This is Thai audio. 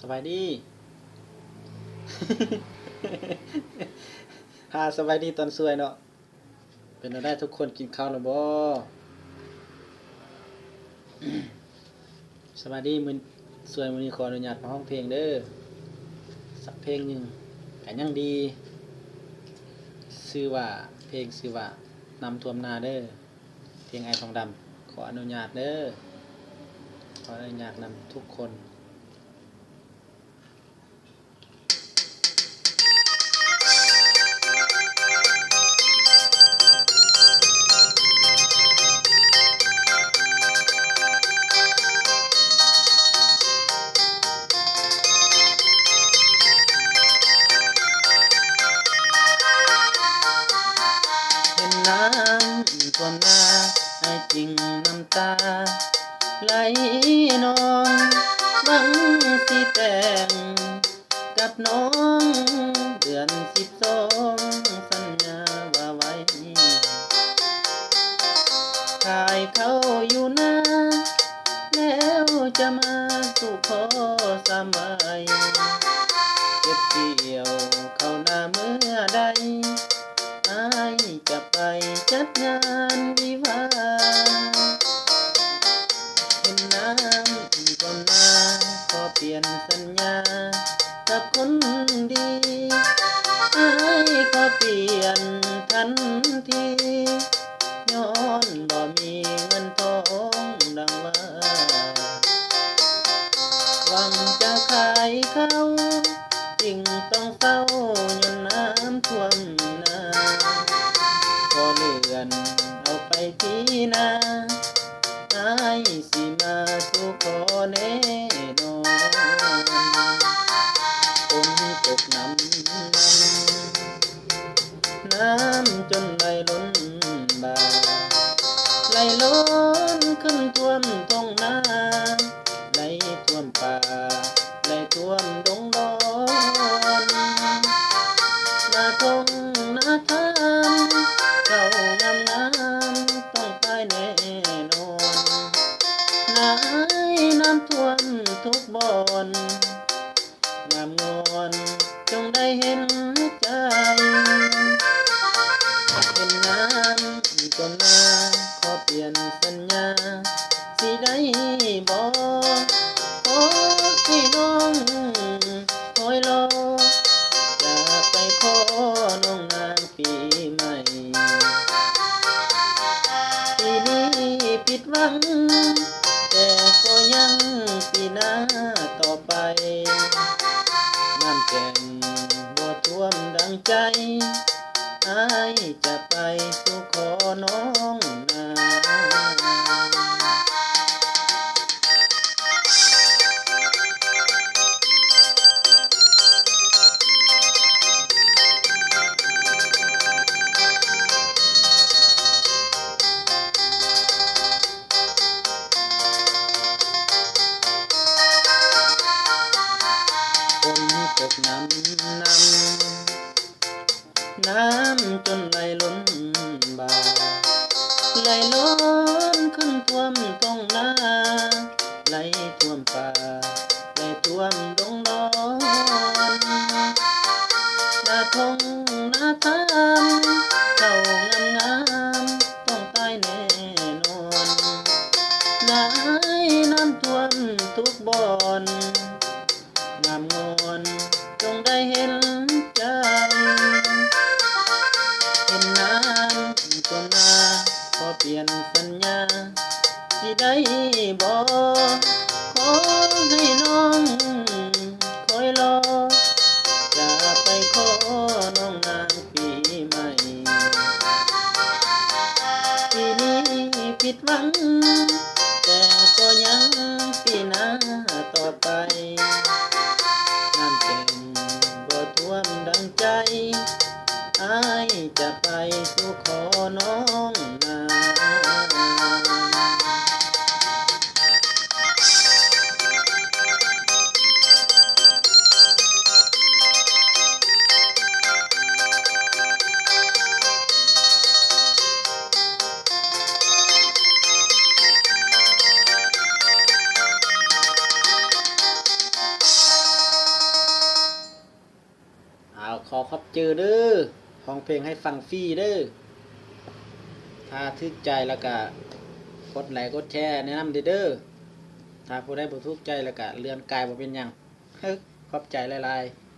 สบายดี สบายดีตอนสวยเนาะเป็นได้ทุกคนกินข้าวแล้วบ่สบายดีมื้อสวยมื้อนี้ขออนุญาตมาร้องเพลงเด้อสักเพลงหนึงก็ยังดีชื่อว่าเพลงชื่อว่าน้ำท่วมนาเด้อเพลงไอทองดำขออนุญาตเด้อขออนุญาตนำทุกคนเห็นน้ำท่วมนาไอ้จริงน้ำตาไหลนองหวังสิแต่งกับน้องเดือน12สัญญาว่าไว้ขายเขาอยู่นาแล้วจะมาสู่ขอสามใบเก็บเกี่ยวเข้าหน้าเมื่อใดอายจะไปจัดงานวิวาเห็นน้ำท่วมนาขอเปลี่ยนสัญญากับคนดีอายขอเปลี่ยนทันทีย้อนบ่มีเงินทองดังว่าหวังจะขายเขาจริงต้องเศร้าย้อนน้ำท่วมนาขอเลื่อนเอาไปที่นาอายสิมาสู่ขอแน่นอนฝนตกน้ำจนไหลล้นบ่าไหลล้นขึ้นท่วมท้องนาไหลท่วมป่าไหลท่วมดงดอนนาทงนาทานเข้างามต้องตายแน่นอนนาน้ำท่วมทุกบ่อนงามงอนจงได้เห็นใจเห็นน้ำท่วมนาขอเปลี่ยนสัญญาสิได้บ่ขอให้น้องคอยรอจะไปขอน้องนางปีใหม่ปีนี้ผิดหวังแต่ก็ยังปีหน้าต่อไปน้ำแก่งบ่ท่วมดังใจอายจะไปสู่ขอน้องนาฝนตกน้ำจนไหลล้นบ่าไหลล้นขึ้นท่วมท้องนาไหลท่วมป่าไหลท่วมดงดอนนาทงนาทานเข้างามต้องตายแน่นอนน้ำท่วมทุกบ่อนงามงอนจงได้เห็นใจเห็นน้ำท่วมนาขอเปลี่ยนสัญญาสิได้บ่ขอให้น้องคอยรอจะไปขอน้องนางปีใหม่ปีนี้ผิดหวังแต่ก็ยังปีหน้าต่อไปน้ำแก่งบ่ท่วมดังใจอายจะไปสู่ขอน้องนา ขอขอบเจอเด้อห้องเพลงให้ฟังฟรีเด้อถ้าทึกใจแล้วก็กดไลค์กดแชร์แนะนำเด้อถ้าผู้ใดบ่ถูกใจแล้วก็เลื่อนกายบ่เป็นหยังขอบใจหลายๆ